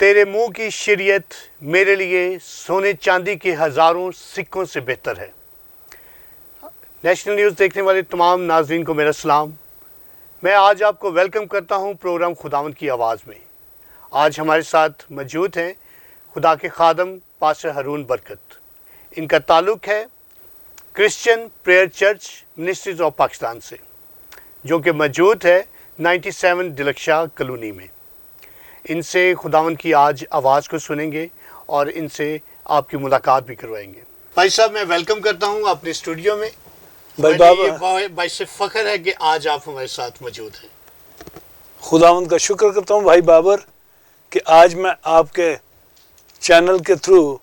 تیرے منہ کی شریعت میرے لیے سونے چاندی کے ہزاروں سکوں سے بہتر ہے۔ نیشنل نیوز دیکھنے والے تمام ناظرین کو میرا سلام۔ میں آج آپ کو ویلکم کرتا ہوں پروگرام خداوند کی آواز میں۔ آج ہمارے ساتھ موجود ہیں خدا کے خادم پاسٹر ہارون برکت۔ ان کا تعلق ہے Christian prayer church ministries of Pakistan سے، جو کہ موجود ہے 97 ڈلکشا کالونی میں۔ ان سے خداوند کی آج آواز کو سنیں گے اور ان سے آپ کی ملاقات بھی کروائیں گے۔ بھائی صاحب، میں ویلکم کرتا ہوں اپنے اسٹوڈیو میں۔ باعث فخر ہے کہ آج آپ ہمارے ساتھ موجود ہیں۔ خداوند کا شکر کرتا ہوں بھائی بابر کہ آج میں آپ کے چینل کے تھرو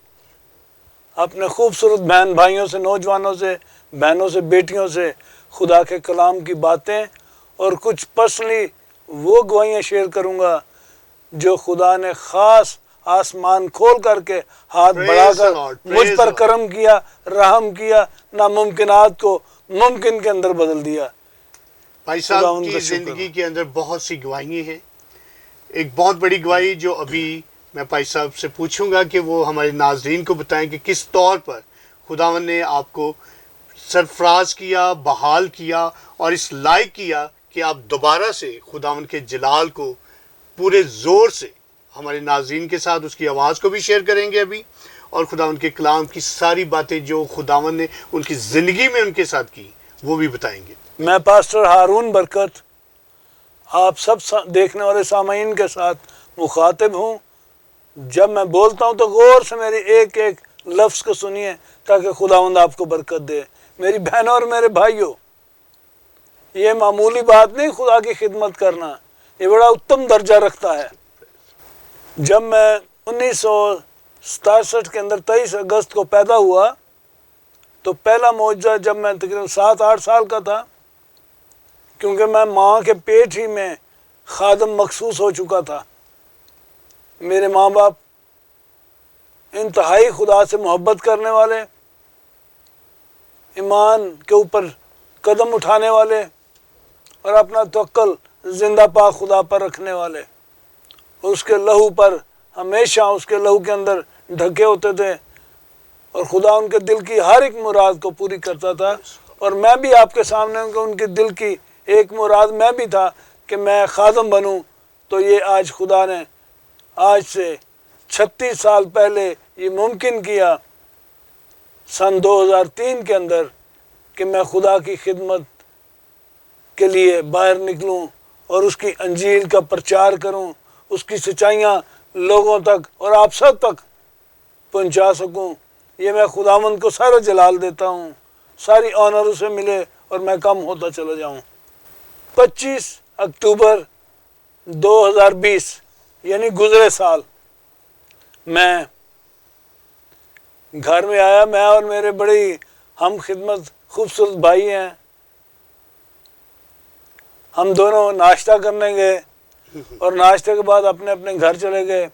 اپنے خوبصورت بہن بھائیوں سے، نوجوانوں سے، بہنوں سے، بیٹیوں سے خدا کے کلام کی باتیں اور کچھ پرسنلی وہ گواہیاں شیئر کروں گا جو خدا نے خاص آسمان کھول کر کے ہاتھ بڑھا کر مجھ پر کرم کیا، رحم کیا، ناممکنات کو ممکن کے اندر بدل دیا۔ بھائی صاحب کی زندگی کے اندر بہت سی گواہی ہیں۔ ایک بہت بڑی گواہی جو ابھی میں بھائی صاحب سے پوچھوں گا کہ وہ ہمارے ناظرین کو بتائیں کہ کس طور پر خداوند نے آپ کو سرفراز کیا، بحال کیا اور اس لائق کیا کہ آپ دوبارہ سے خداوند کے جلال کو پورے زور سے ہمارے ناظرین کے ساتھ اس کی آواز کو بھی شیئر کریں گے ابھی، اور خداوند کے کلام کی ساری باتیں جو خداوند نے ان کی زندگی میں ان کے ساتھ کی وہ بھی بتائیں گے۔ میں پاسٹر ہارون برکت آپ سب دیکھنے والے سامعین کے ساتھ مخاطب ہوں۔ جب میں بولتا ہوں تو غور سے میری ایک ایک لفظ کو سنیے تاکہ خداوند آپ کو برکت دے۔ میری بہنوں اور میرے بھائیوں، یہ معمولی بات نہیں، خدا کی خدمت کرنا یہ بڑا اتم درجہ رکھتا ہے۔ جب میں 1967 کے اندر 23 اگست کو پیدا ہوا تو پہلا معجزہ جب میں تقریباً 7-8 سال کا تھا، کیونکہ میں ماں کے پیٹ ہی میں خادم مخصوص ہو چکا تھا۔ میرے ماں باپ انتہائی خدا سے محبت کرنے والے، ایمان کے اوپر قدم اٹھانے والے اور اپنا توکل زندہ پاک خدا پر رکھنے والے، اور اس کے لہو پر ہمیشہ اس کے لہو کے اندر ڈھکے ہوتے تھے، اور خدا ان کے دل کی ہر ایک مراد کو پوری کرتا تھا۔ اور میں بھی آپ کے سامنے ہوں کہ ان کے دل کی ایک مراد میں بھی تھا کہ میں خادم بنوں۔ تو یہ آج خدا نے آج سے 36 سال پہلے یہ ممکن کیا، سن 2003 کے اندر، کہ میں خدا کی خدمت کے لیے باہر نکلوں اور اس کی انجیل کا پرچار کروں، اس کی سچائیاں لوگوں تک اور آپ سب تک پہنچا سکوں۔ یہ میں خداوند کو سارا جلال دیتا ہوں، ساری آنر اسے ملے اور میں کم ہوتا چلا جاؤں۔ 25 اکتوبر 2020 یعنی گزرے سال میں گھر میں آیا۔ میں اور میرے بڑی ہم خدمت خوبصورت بھائی ہیں، ہم دونوں ناشتہ کرنے گئے اور ناشتے کے بعد اپنے اپنے گھر چلے گئے،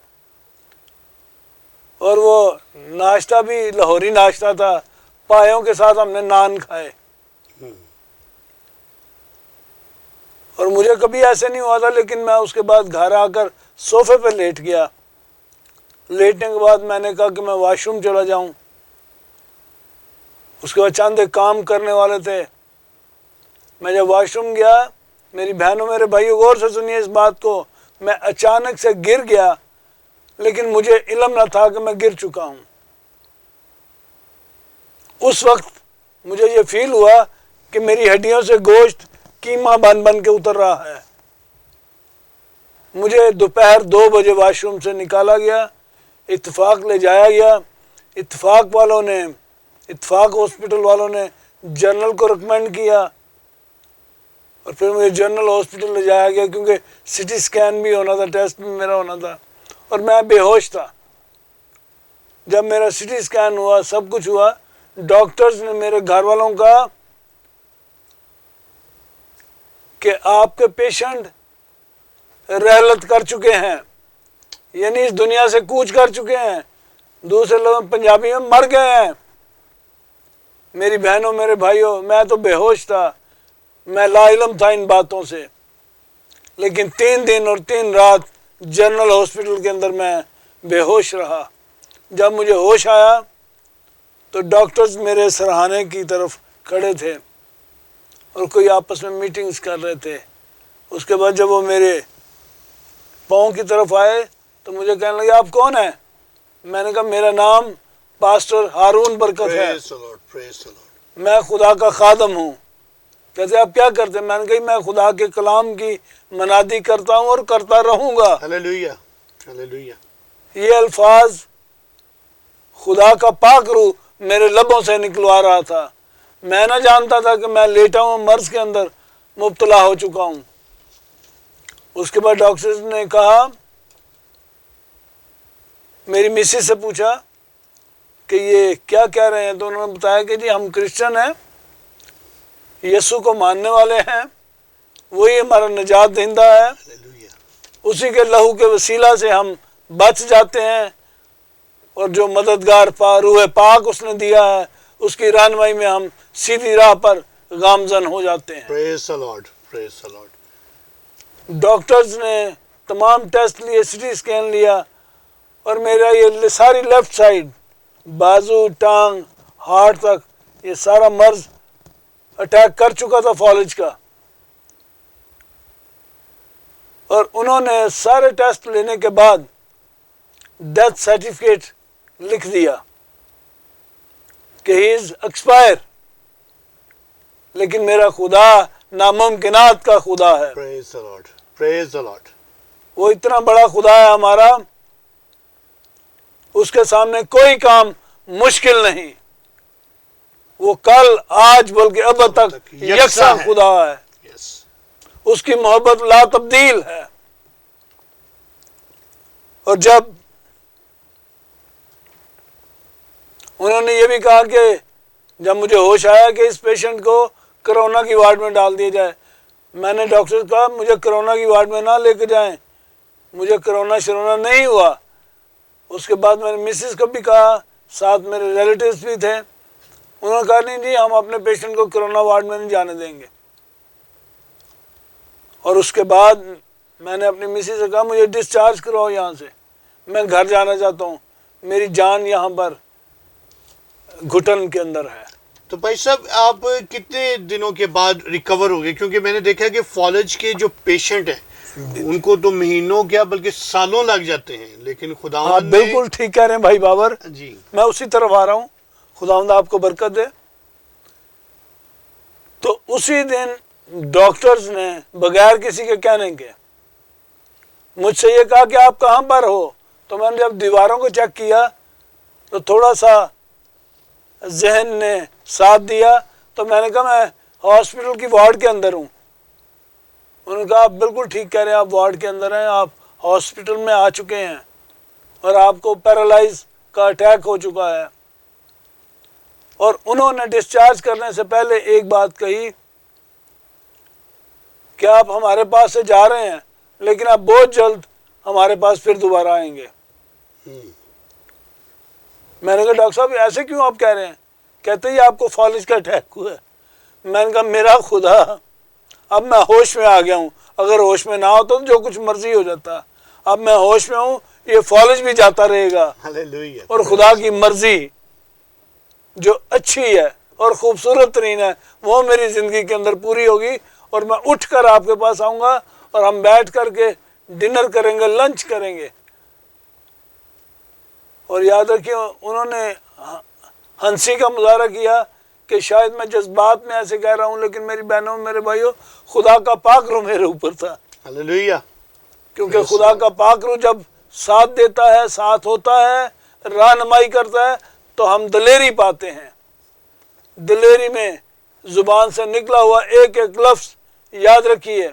اور وہ ناشتہ بھی لاہوری ناشتہ تھا، پایوں کے ساتھ ہم نے نان کھائے۔ اور مجھے کبھی ایسے نہیں ہوا تھا، لیکن میں اس کے بعد گھر آ کر صوفے پہ لیٹ گیا۔ لیٹنے کے بعد میں نے کہا کہ میں واش روم چلا جاؤں۔ اس کے بعد چند ایک کام کرنے والے تھے۔ میں جب واش روم گیا، میری بہنوں میرے بھائیوں غور سے سنیے اس بات کو، میں اچانک سے گر گیا، لیکن مجھے علم نہ تھا کہ میں گر چکا ہوں۔ اس وقت مجھے یہ فیل ہوا کہ میری ہڈیوں سے گوشت کیما بن بن کے اتر رہا ہے۔ مجھے دوپہر 2 بجے واش روم سے نکالا گیا، اتفاق لے جایا گیا۔ اتفاق ہاسپٹل والوں نے جنرل کو ریکمینڈ کیا، اور پھر مجھے جنرل ہاسپٹل لے جایا گیا، کیونکہ سٹی سکین بھی ہونا تھا، ٹیسٹ بھی میرا ہونا تھا، اور میں بے ہوش تھا۔ جب میرا سٹی سکین ہوا، سب کچھ ہوا، ڈاکٹرز نے میرے گھر والوں کا کہ آپ کے پیشنٹ رحلت کر چکے ہیں، یعنی اس دنیا سے کوچ کر چکے ہیں، دوسرے لوگ پنجابی میں مر گئے ہیں۔ میری بہنوں میرے بھائیوں، میں تو بے ہوش تھا، میں لا علم تھا ان باتوں سے، لیکن 3 دن اور 3 رات جنرل ہاسپٹل کے اندر میں بے ہوش رہا. جب مجھے ہوش آیا تو ڈاکٹرز میرے سرہانے کی طرف کھڑے تھے اور کوئی آپس میں میٹنگز کر رہے تھے. اس کے بعد جب وہ میرے پاؤں کی طرف آئے تو مجھے کہنے لگے آپ کون ہیں؟ میں نے کہا میرا نام پاسٹر ہارون برکت ہے، Praise the Lord, praise the Lord. میں خدا کا خادم ہوں. کہتے آپ کیا کرتے ہیں؟ میں نے کہا میں خدا کے کلام کی منادی کرتا ہوں اور کرتا رہوں گا. Hallelujah, hallelujah. یہ الفاظ خدا کا پاک روح میرے لبوں سے نکلوا رہا تھا. میں نہ جانتا تھا کہ میں لیٹا ہوں مرض کے اندر مبتلا ہو چکا ہوں. اس کے بعد ڈاکٹر نے کہا، میری مسز سے پوچھا کہ یہ کیا کہہ رہے ہیں؟ تو انہوں نے بتایا کہ جی ہم کرسچن ہیں، یسوع کو ماننے والے ہیں، وہی ہمارا نجات دہندہ ہے، Hallelujah. اسی کے لہو کے وسیلہ سے ہم بچ جاتے ہیں، اور جو مددگار روح پاک اس نے دیا ہے اس کی رہنمائی میں ہم سیدھی راہ پر گامزن ہو جاتے ہیں. Praise the Lord, praise the Lord. Doctors نے تمام ٹیسٹ لیے، سی ٹی اسکین لیا، اور میرا یہ ساری لیفٹ سائڈ، بازو، ٹانگ، ہارٹ تک، یہ سارا مرض اٹیک کر چکا تھا فالج کا. اور انہوں نے سارے ٹیسٹ لینے کے بعد ڈیتھ سرٹیفکیٹ لکھ دیا کہ ہی از ایکسپائر. لیکن میرا خدا ناممکنات کا خدا ہے. Praise the Lord, praise the Lord. وہ اتنا بڑا خدا ہے ہمارا، اس کے سامنے کوئی کام مشکل نہیں. وہ کل، آج، بلکہ اب تک یکساں خدا ہے. Yes. اس کی محبت لا تبدیل ہے. اور جب انہوں نے یہ بھی کہا کہ جب مجھے ہوش آیا کہ اس پیشنٹ کو کرونا کی وارڈ میں ڈال دیا جائے، میں نے ڈاکٹر سے کہا مجھے کرونا کی وارڈ میں نہ لے کے جائیں، مجھے کرونا شرونا نہیں ہوا. اس کے بعد میں نے مسز کو بھی کہا، ساتھ میرے ریلیٹیوز بھی تھے، انہوں نے کہا نہیں جی ہم اپنے پیشنٹ کو کرونا وارڈ میں نہیں جانے دیں گے. اور اس کے بعد میں نے اپنی مسز سے کہا مجھے ڈسچارج کراؤ یہاں سے، میں گھر جانا چاہتا ہوں، میری جان یہاں پر گھٹن کے اندر ہے. تو بھائی صاحب آپ کتنے دنوں کے بعد ریکور ہو گئے؟ کیونکہ میں نے دیکھا کہ فالج کے جو پیشنٹ ہیں ان کو تو مہینوں کیا بلکہ سالوں لگ جاتے ہیں، لیکن خداوند نے بالکل ٹھیک کہہ رہے ہیں بھائی بابر، جی میں اسی طرف آ رہا ہوں. خداوند آپ کو برکت دے. تو اسی دن ڈاکٹرز نے بغیر کسی کے کہنے کے مجھ سے یہ کہا کہ آپ کہاں پر ہو. تو میں نے جب دیواروں کو چیک کیا تو تھوڑا سا ذہن نے ساتھ دیا، تو میں نے کہا میں ہاسپٹل کی وارڈ کے اندر ہوں. انہوں نے کہا آپ بالکل ٹھیک کہہ رہے ہیں، آپ وارڈ کے اندر ہیں، آپ ہاسپٹل میں آ چکے ہیں اور آپ کو پیرالائز کا اٹیک ہو چکا ہے. اور انہوں نے ڈسچارج کرنے سے پہلے ایک بات کہی کہ آپ ہمارے پاس سے جا رہے ہیں لیکن آپ بہت جلد ہمارے پاس پھر دوبارہ آئیں گے. میں نے کہا ڈاکٹر صاحب ایسے کیوں آپ کہہ رہے ہیں؟ کہتے ہی آپ کو فالج کا اٹیک ہوا ہے. میں نے کہا میرا خدا، اب میں ہوش میں آ گیا ہوں، اگر ہوش میں نہ ہوتا تو جو کچھ مرضی ہو جاتا. اب میں ہوش میں ہوں، یہ فالج بھی جاتا رہے گا، ہلیلویہ. اور خدا کی مرضی جو اچھی ہے اور خوبصورت ترین ہے وہ میری زندگی کے اندر پوری ہوگی. اور میں اٹھ کر آپ کے پاس آؤں گا اور ہم بیٹھ کر کے ڈنر کریں گے، لنچ کریں گے. اور یاد رکھیے انہوں نے ہنسی کا مظاہرہ کیا کہ شاید میں جذبات میں ایسے کہہ رہا ہوں، لیکن میری بہنوں میرے بھائیوں خدا کا پاک روح میرے اوپر تھا. ہلیلویہ. کیونکہ خدا کا پاک روح جب ساتھ دیتا ہے، ساتھ ہوتا ہے، رہنمائی کرتا ہے تو ہم دلیری پاتے ہیں. دلیری میں زبان سے نکلا ہوا ایک ایک لفظ یاد رکھیے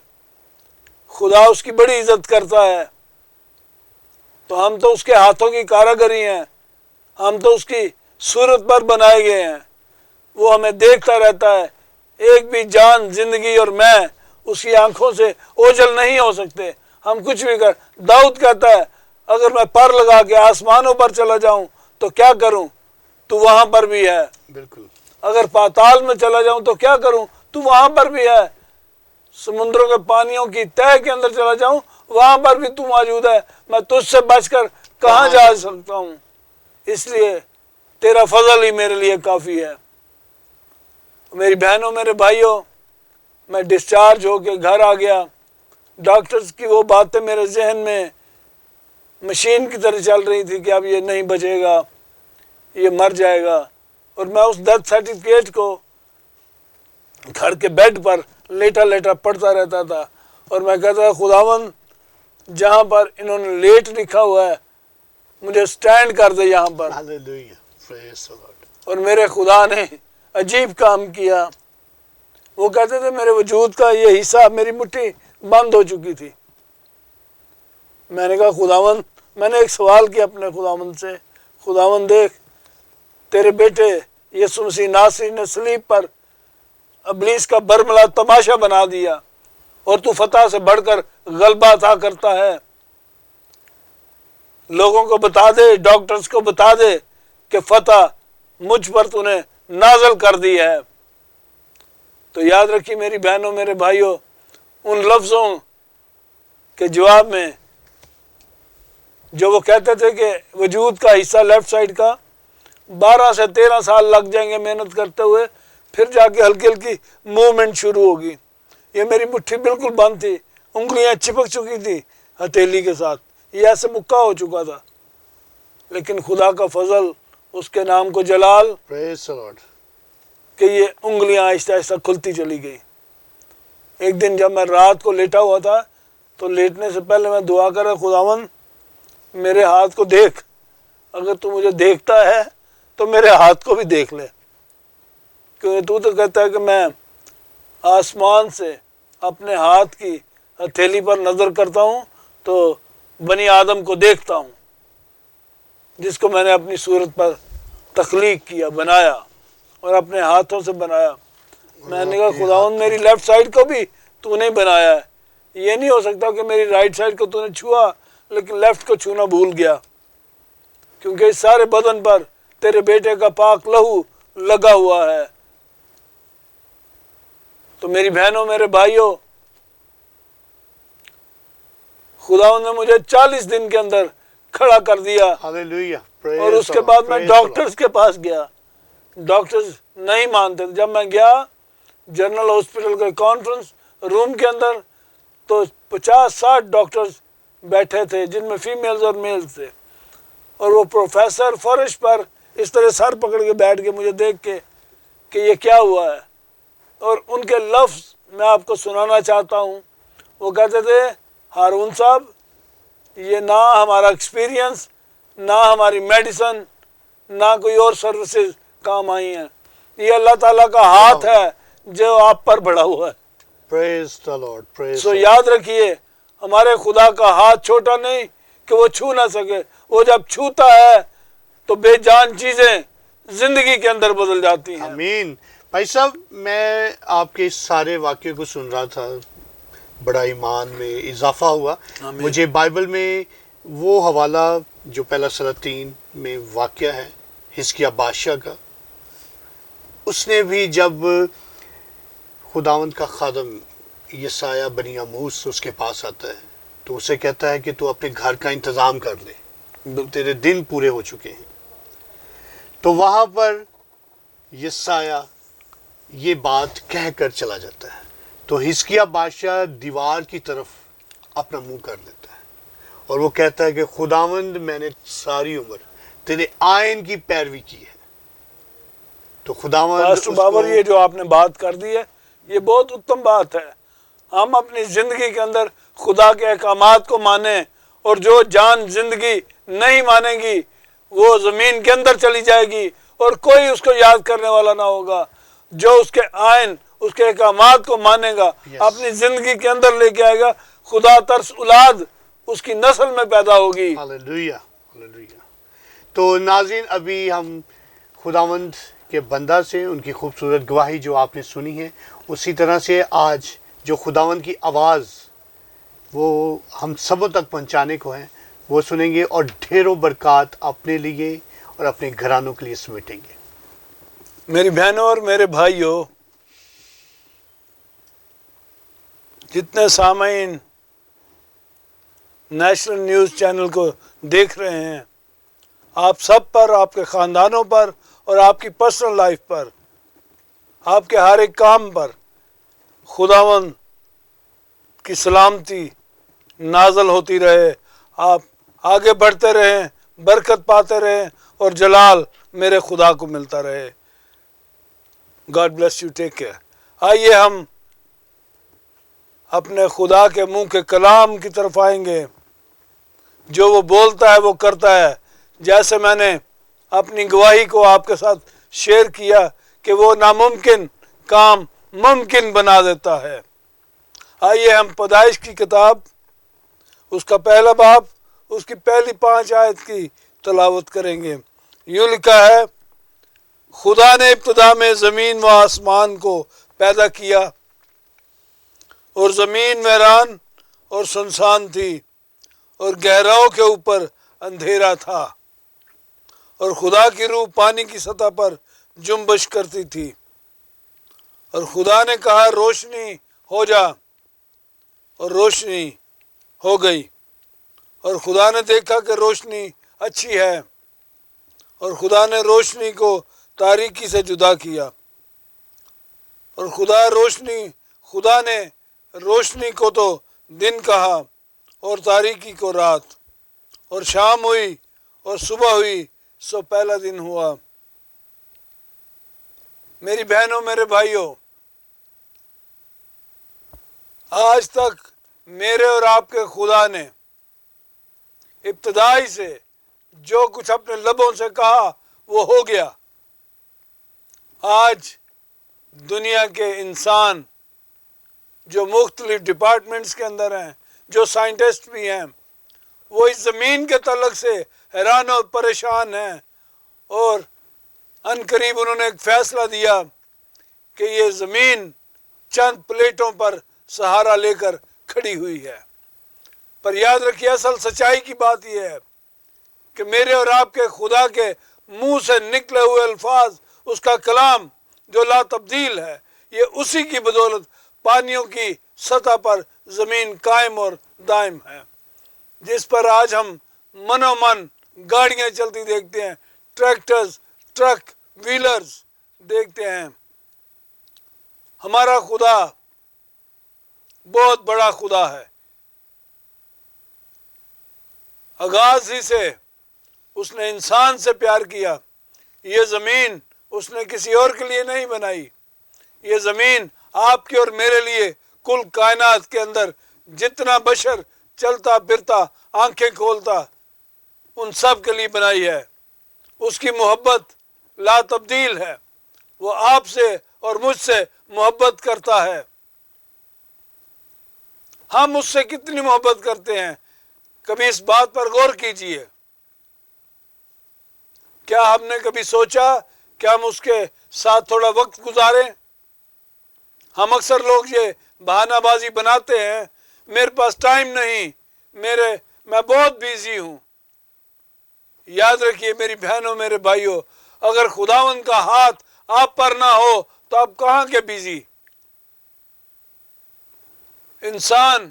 خدا اس کی بڑی عزت کرتا ہے. تو ہم تو اس کے ہاتھوں کی کاراگری ہیں، ہم تو اس کی صورت پر بنائے گئے ہیں. وہ ہمیں دیکھتا رہتا ہے. ایک بھی جان، زندگی اور میں اس کی آنکھوں سے اوجھل نہیں ہو سکتے. ہم کچھ بھی کر، داؤد کہتا ہے اگر میں پر لگا کے آسمانوں پر چلا جاؤں تو کیا کروں؟ تو وہاں پر بھی ہے. بالکل. اگر پاتال میں چلا جاؤں تو کیا کروں؟ تو وہاں پر بھی ہے. سمندروں کے پانیوں کی تہہ کے اندر چلا جاؤں وہاں پر بھی تو موجود ہے. میں تجھ سے بچ کر کہاں جا سکتا ہوں، اس لیے تیرا فضل ہی میرے لیے کافی ہے۔ میری بہنوں، میرے بھائیوں، میں ڈسچارج ہو کے گھر آ گیا۔ ڈاکٹرز کی وہ باتیں میرے ذہن میں مشین کی طرح چل رہی تھی کہ اب یہ نہیں بچے گا، یہ مر جائے گا، اور میں اس ڈیتھ سرٹیفکیٹ کو گھر کے بیڈ پر لیٹا لیٹا پڑھتا رہتا تھا، اور میں کہتا تھا خداوند جہاں پر انہوں نے لیٹ لکھا ہوا ہے مجھے سٹینڈ کر دے یہاں پر۔ Hallelujah. Praise the Lord. اور میرے خدا نے عجیب کام کیا۔ وہ کہتے تھے میرے وجود کا یہ حصہ، میری مٹھی بند ہو چکی تھی۔ میں نے کہا خداوند، میں نے ایک سوال کیا اپنے خداوند سے، خداوند دیکھ تیرے بیٹے یسوع مسیح ناصری نے صلیب پر ابلیس کا برملا تماشا بنا دیا، اور تو فتح سے بڑھ کر غلبہ عطا کرتا ہے۔ لوگوں کو بتا دے، ڈاکٹرز کو بتا دے کہ فتح مجھ پر تو نے نازل کر دی ہے۔ تو یاد رکھیے میری بہنوں، میرے بھائیوں، ان لفظوں کے جواب میں جو وہ کہتے تھے کہ وجود کا حصہ لیفٹ سائڈ کا 12 سے 13 سال لگ جائیں گے محنت کرتے ہوئے، پھر جا کے ہلکی ہلکی موومنٹ شروع ہوگی۔ یہ میری مٹھی بالکل بند تھی، انگلیاں چپک چکی تھی ہتھیلی کے ساتھ، یہ ایسے مکہ ہو چکا تھا، لیکن خدا کا فضل، اس کے نام کو جلال، Praise the Lord. کہ یہ انگلیاں آہستہ آہستہ کھلتی چلی گئی۔ ایک دن جب میں رات کو لیٹا ہوا تھا تو لیٹنے سے پہلے میں دعا کر رہا، خداوند میرے ہاتھ کو دیکھ، اگر تو مجھے دیکھتا ہے تو میرے ہاتھ کو بھی دیکھ لے، کیونکہ تو کہتا ہے کہ میں آسمان سے اپنے ہاتھ کی ہتھیلی پر نظر کرتا ہوں تو بنی آدم کو دیکھتا ہوں، جس کو میں نے اپنی صورت پر تخلیق کیا، بنایا، اور اپنے ہاتھوں سے بنایا۔ میں نے کہا خداوند میری لیفٹ سائڈ کو بھی تو نے بنایا ہے، یہ نہیں ہو سکتا کہ میری رائٹ سائڈ کو تو نے چھوا لیکن لیفٹ کو چھونا بھول گیا، کیونکہ اس سارے بدن پر تیرے بیٹے کا پاک لہو لگا ہوا ہے۔ تو میری بہنوں، میرے بھائیوں، خداوند نے مجھے 40 دن کے اندر کھڑا کر دیا، Hallelujah. Praise اور اس the کے Lord. بعد میں Praise the Lord. ڈاکٹرز کے پاس گیا۔ ڈاکٹرز نہیں مانتے تھے۔ جب میں گیا جنرل ہاسپٹل کے کانفرنس روم کے اندر تو 50-60 ڈاکٹرز بیٹھے تھے، جن میں فیمیلز اور میلز تھے، اور وہ پروفیسر فرش پر اس طرح سر پکڑ کے بیٹھ کے مجھے دیکھ کے کہ یہ کیا ہوا ہے، اور ان کے لفظ میں آپ کو سنانا چاہتا ہوں۔ وہ کہتے تھے ہارون صاحب، یہ نہ ہمارا ایکسپیرینس، نہ ہماری میڈیسن، نہ کوئی اور سروسز کام آئی ہیں، یہ اللہ تعالیٰ کا ہاتھ ہے جو آپ پر بڑھا ہوا ہے۔ Praise the Lord. Praise so the Lord. یاد رکھیے ہمارے خدا کا ہاتھ چھوٹا نہیں کہ وہ چھو نہ سکے، وہ جب چھوتا ہے تو بے جان چیزیں زندگی کے اندر بدل جاتی ہیں۔ آمین۔ بھائی صاحب، میں آپ کے اس سارے واقعے کو سن رہا تھا، بڑا ایمان میں اضافہ ہوا۔ آمین۔ مجھے بائبل میں وہ حوالہ جو پہلا سورہ 3 میں واقعہ ہے حزقیہ بادشاہ کا، اس نے بھی جب خداوند کا خادم یسایہ بنی آموس اس کے پاس آتا ہے تو اسے کہتا ہے کہ تو اپنے گھر کا انتظام کر لے، تیرے دن پورے ہو چکے ہیں۔ تو وہاں پر یسایہ یہ بات کہہ کر چلا جاتا ہے، تو حزقیہ بادشاہ دیوار کی طرف اپنا منہ کر لیتا ہے اور وہ کہتا ہے کہ خداوند میں نے ساری عمر تیرے آئین کی پیروی کی ہے۔ تو خداوند پاسٹر بابر، یہ جو آپ نے بات کر دی ہے یہ بہت اتم بات ہے۔ ہم اپنی زندگی کے اندر خدا کے احکامات کو مانیں، اور جو جان زندگی نہیں مانے گی وہ زمین کے اندر چلی جائے گی اور کوئی اس کو یاد کرنے والا نہ ہوگا۔ جو اس کے آئین، اس کے احکامات کو مانے گا، اپنی زندگی کے اندر لے کے آئے گا، خدا ترس اولاد اس کی نسل میں پیدا ہوگی۔ ہاللیلویہ، ہاللیلویہ۔ تو ناظرین، ابھی ہم خداوند کے بندہ سے ان کی خوبصورت گواہی جو آپ نے سنی ہے، اسی طرح سے آج جو خداوند کی آواز وہ ہم سبوں تک پہنچانے کو ہیں وہ سنیں گے، اور ڈھیروں برکات اپنے لیے اور اپنے گھرانوں کے لیے سمیٹیں گے۔ میری بہنوں اور میرے بھائیوں، جتنے سامعین نیشنل نیوز چینل کو دیکھ رہے ہیں، آپ سب پر، آپ کے خاندانوں پر اور آپ کی پرسنل لائف پر، آپ کے ہر ایک کام پر خداوند کی سلامتی نازل ہوتی رہے، آپ آگے بڑھتے رہیں، برکت پاتے رہیں اور جلال میرے خدا کو ملتا رہے۔ God bless you, take care. آئیے ہم اپنے خدا کے منہ کے کلام کی طرف آئیں گے۔ جو وہ بولتا ہے وہ کرتا ہے، جیسے میں نے اپنی گواہی کو آپ کے ساتھ شیئر کیا کہ وہ ناممکن کام ممکن بنا دیتا ہے۔ آئیے ہم پیدائش کی کتاب، اس کا پہلا باب، اس کی پہلی 5 آیت کی تلاوت کریں گے۔ یوں لکھا ہے، خدا نے ابتدا میں زمین و آسمان کو پیدا کیا، اور زمین ویران اور سنسان تھی، اور گہراؤں کے اوپر اندھیرا تھا، اور خدا کی روح پانی کی سطح پر جنبش کرتی تھی۔ اور خدا نے کہا روشنی ہو جا، اور روشنی ہو گئی۔ اور خدا نے دیکھا کہ روشنی اچھی ہے، اور خدا نے روشنی کو تاریکی سے جدا کیا۔ اور خدا نے روشنی کو تو دن کہا، اور تاریکی کو رات۔ اور شام ہوئی اور صبح ہوئی، سو پہلا دن ہوا۔ میری بہنوں، میرے بھائیوں، آج تک میرے اور آپ کے خدا نے ابتدائی سے جو کچھ اپنے لبوں سے کہا وہ ہو گیا۔ آج دنیا کے انسان جو مختلف ڈپارٹمنٹس کے اندر ہیں، جو سائنٹسٹ بھی ہیں، وہ اس زمین کے تعلق سے حیران اور پریشان ہیں، اور ان قریب انہوں نے ایک فیصلہ دیا کہ یہ زمین چند پلیٹوں پر سہارا لے کر کھڑی ہوئی ہے۔ پر یاد رکھیے، اصل سچائی کی بات یہ ہے کہ میرے اور آپ کے خدا کے منہ سے نکلے ہوئے الفاظ، اس کا کلام جو لا تبدیل ہے، یہ اسی کی بدولت پانیوں کی سطح پر زمین قائم اور دائم ہے، جس پر آج ہم من و من گاڑیاں چلتی دیکھتے ہیں، ٹریکٹرز، ٹرک، ویلرز دیکھتے ہیں۔ ہمارا خدا بہت بڑا خدا ہے۔ آغاز ہی سے اس نے انسان سے پیار کیا۔ یہ زمین اس نے کسی اور کے لیے نہیں بنائی، یہ زمین آپ کے اور میرے لیے، کل کائنات کے اندر جتنا بشر چلتا پھرتا آنکھیں کھولتا، ان سب کے لیے بنائی ہے۔ اس کی محبت لا تبدیل ہے، وہ آپ سے اور مجھ سے محبت کرتا ہے۔ ہم اس سے کتنی محبت کرتے ہیں، کبھی اس بات پر غور کیجئے۔ کیا ہم نے کبھی سوچا کہ ہم اس کے ساتھ تھوڑا وقت گزاریں؟ ہم اکثر لوگ یہ بہانہ بازی بناتے ہیں، میرے پاس ٹائم نہیں، میں بہت بیزی ہوں۔ یاد رکھیے میری بہنوں، میرے بھائیوں، اگر خداوند کا ہاتھ آپ پر نہ ہو تو آپ کہاں کے بیزی؟ انسان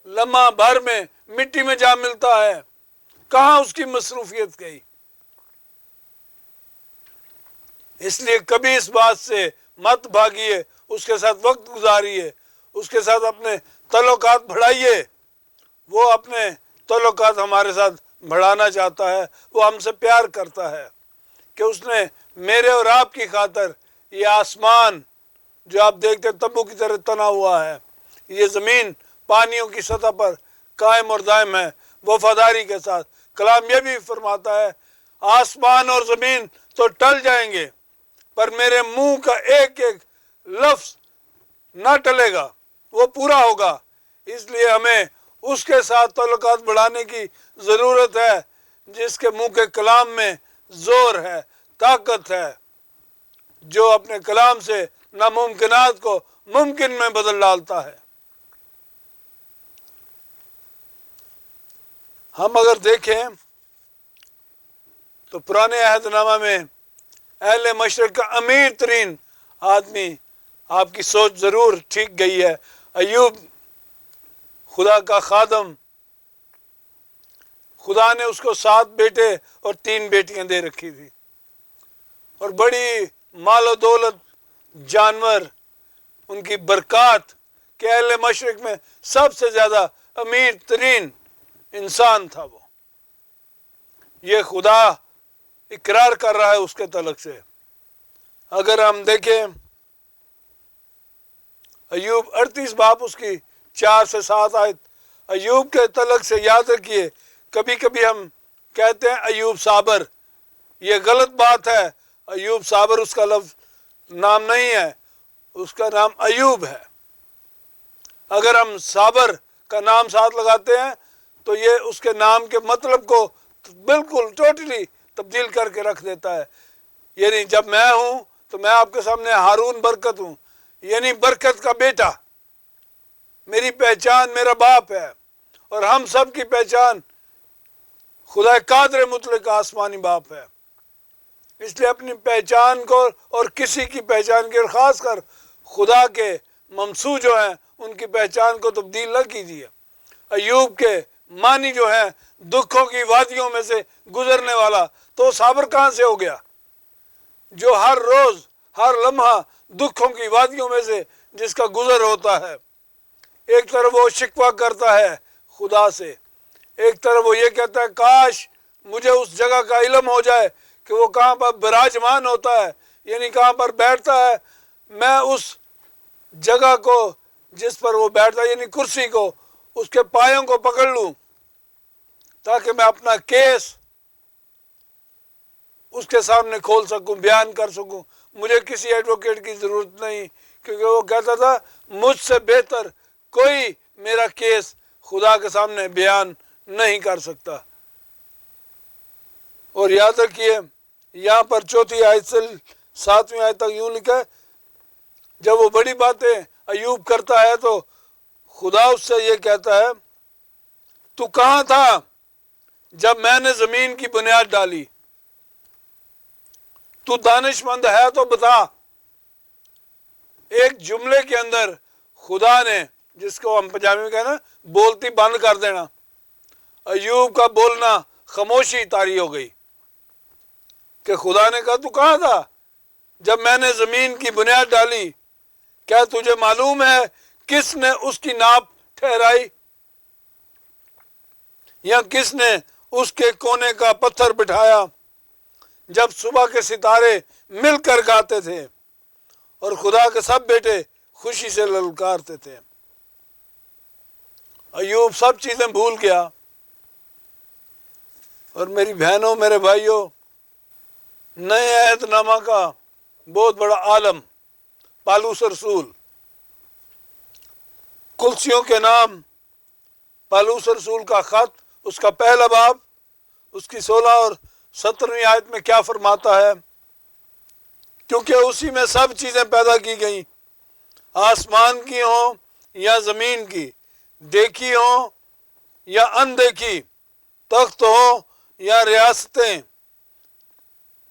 لمحہ بھر میں مٹی میں جا ملتا ہے، کہاں اس کی مصروفیت گئی؟ اس لیے کبھی اس بات سے مت بھاگیے، اس کے ساتھ وقت گزاریے، اس کے ساتھ اپنے تعلقات بڑھائیے۔ وہ اپنے تعلقات ہمارے ساتھ بڑھانا چاہتا ہے، وہ ہم سے پیار کرتا ہے کہ اس نے میرے اور آپ کی خاطر یہ آسمان جو آپ دیکھتے تمبو کی طرح تنا ہوا ہے، یہ زمین پانیوں کی سطح پر قائم اور دائم ہے وفاداری کے ساتھ۔ کلام یہ بھی فرماتا ہے، آسمان اور زمین تو ٹل جائیں گے پر میرے منہ کا ایک ایک لفظ نہ ٹلے گا، وہ پورا ہوگا۔ اس لیے ہمیں اس کے ساتھ تعلقات بڑھانے کی ضرورت ہے جس کے منہ کے کلام میں زور ہے، طاقت ہے، جو اپنے کلام سے ناممکنات کو ممکن میں بدل ڈالتا ہے۔ ہم اگر دیکھیں تو پرانے عہد نامہ میں اہل مشرق کا امیر ترین آدمی، آپ کی سوچ ضرور ٹھیک گئی ہے، ایوب خدا کا خادم خدا نے اس کو 7 بیٹے اور 3 بیٹیاں دے رکھی تھی، اور بڑی مال و دولت، جانور، ان کی برکات کہ اہل مشرق میں سب سے زیادہ امیر ترین انسان تھا وہ۔ یہ خدا اقرار کر رہا ہے اس کے تعلق سے۔ اگر ہم دیکھیں ایوب 38 باب اس کی 4 سے 7 آیت، ایوب کے تعلق سے یاد رکھیے، کبھی کبھی ہم کہتے ہیں ایوب صابر، یہ غلط بات ہے۔ ایوب صابر اس کا لفظ نام نہیں ہے، اس کا نام ایوب ہے۔ اگر ہم صابر کا نام ساتھ لگاتے ہیں تو یہ اس کے نام کے مطلب کو بالکل ٹوٹلی تبدیل کر کے رکھ دیتا ہے۔ یعنی جب میں ہوں تو میں آپ کے سامنے ہارون برکت ہوں، یعنی برکت کا بیٹا، میری پہچان میرا باپ ہے، اور ہم سب کی پہچان خدا قادر مطلق آسمانی باپ ہے۔ اس لیے اپنی پہچان کو اور کسی کی پہچان کی، اور خاص کر خدا کے ممسو جو ہیں ان کی پہچان کو تبدیل نہ کیجیے۔ ایوب کے معنی جو ہیں دکھوں کی وادیوں میں سے گزرنے والا، تو صابر کہاں سے ہو گیا؟ جو ہر روز ہر لمحہ دکھوں کی وادیوں میں سے جس کا گزر ہوتا ہے۔ ایک طرف وہ شکوہ کرتا ہے خدا سے، ایک طرف وہ یہ کہتا ہے کاش مجھے اس جگہ کا علم ہو جائے کہ وہ کہاں پر براجمان ہوتا ہے، یعنی کہاں پر بیٹھتا ہے، میں اس جگہ کو جس پر وہ بیٹھتا ہے یعنی کرسی کو، اس کے پایوں کو پکڑ لوں تاکہ میں اپنا کیس اس کے سامنے کھول سکوں، بیان کر سکوں۔ مجھے کسی ایڈوکیٹ کی ضرورت نہیں، کیونکہ وہ کہتا تھا مجھ سے بہتر کوئی میرا کیس خدا کے سامنے بیان نہیں کر سکتا۔ اور یاد رکھیے یہاں پر 4 آیت سے 7ویں آیت تک یوں لکھا ہے، جب وہ بڑی باتیں ایوب کرتا ہے تو خدا اس سے یہ کہتا ہے تو کہاں تھا جب میں نے زمین کی بنیاد ڈالی؟ تو دانش مند ہے تو بتا۔ ایک جملے کے اندر خدا نے، جس کو ہم پنجابی میں کہنا بولتی بند کر دینا، ایوب کا بولنا خاموشی طاری ہو گئی کہ خدا نے کہا تو کہاں تھا جب میں نے زمین کی بنیاد ڈالی؟ کیا تجھے معلوم ہے کس نے اس کی ناپ ٹھہرائی، یا کس نے اس کے کونے کا پتھر بٹھایا؟ جب صبح کے ستارے مل کر گاتے تھے اور خدا کے سب بیٹے خوشی سے للکارتے تھے۔ ایوب سب چیزیں بھول گیا۔ اور میری بہنوں، میرے بھائیوں، نئے عہد نامہ کا بہت بڑا عالم پالوس رسول، کلسیوں کے نام، پالوس رسول کا خط، اس کا پہلا باب، اس کی 16 اور 17ویں آیت میں کیا فرماتا ہے؟ کیونکہ اسی میں سب چیزیں پیدا کی گئیں، آسمان کی ہوں یا زمین کی، دیکھی ہوں یا اندیکھی، تخت ہوں یا ریاستیں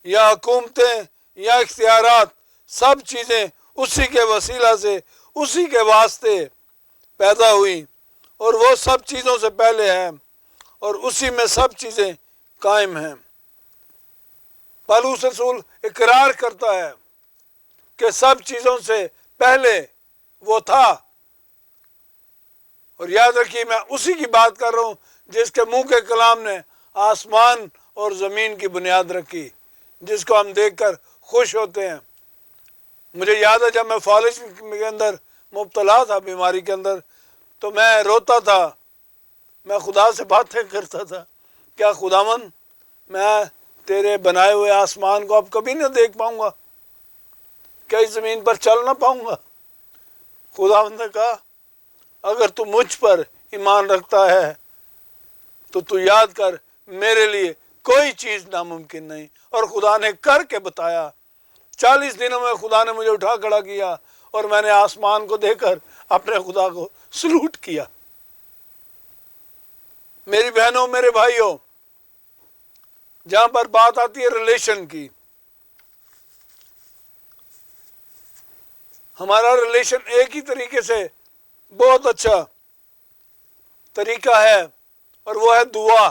یا حکومتیں یا اختیارات، سب چیزیں اسی کے وسیلہ سے، اسی کے واسطے پیدا ہوئی، اور وہ سب چیزوں سے پہلے ہے اور اسی میں سب چیزیں قائم ہیں۔ پالوس رسول اقرار کرتا ہے کہ سب چیزوں سے پہلے وہ تھا، اور یاد رکھیے میں اسی کی بات کر رہا ہوں جس کے منہ کے کلام نے آسمان اور زمین کی بنیاد رکھی، جس کو ہم دیکھ کر خوش ہوتے ہیں۔ مجھے یاد ہے جب میں فالج کے اندر مبتلا تھا، بیماری کے اندر، تو میں روتا تھا، میں خدا سے باتیں کرتا تھا، کیا خداوند میں تیرے بنائے ہوئے آسمان کو اب کبھی نہ دیکھ پاؤں گا، کیا اس زمین پر چل نہ پاؤں گا؟ خداوند نے کہا اگر تو مجھ پر ایمان رکھتا ہے تو یاد کر میرے لیے کوئی چیز ناممکن نہیں، اور خدا نے کر کے بتایا۔ 40 دنوں میں خدا نے مجھے اٹھا کھڑا کیا اور میں نے آسمان کو دیکھ کر اپنے خدا کو سلوٹ کیا۔ میری بہنوں، میرے بھائیوں، جہاں پر بات آتی ہے ریلیشن کی، ہمارا ریلیشن ایک ہی طریقے سے بہت اچھا طریقہ ہے، اور وہ ہے دعا۔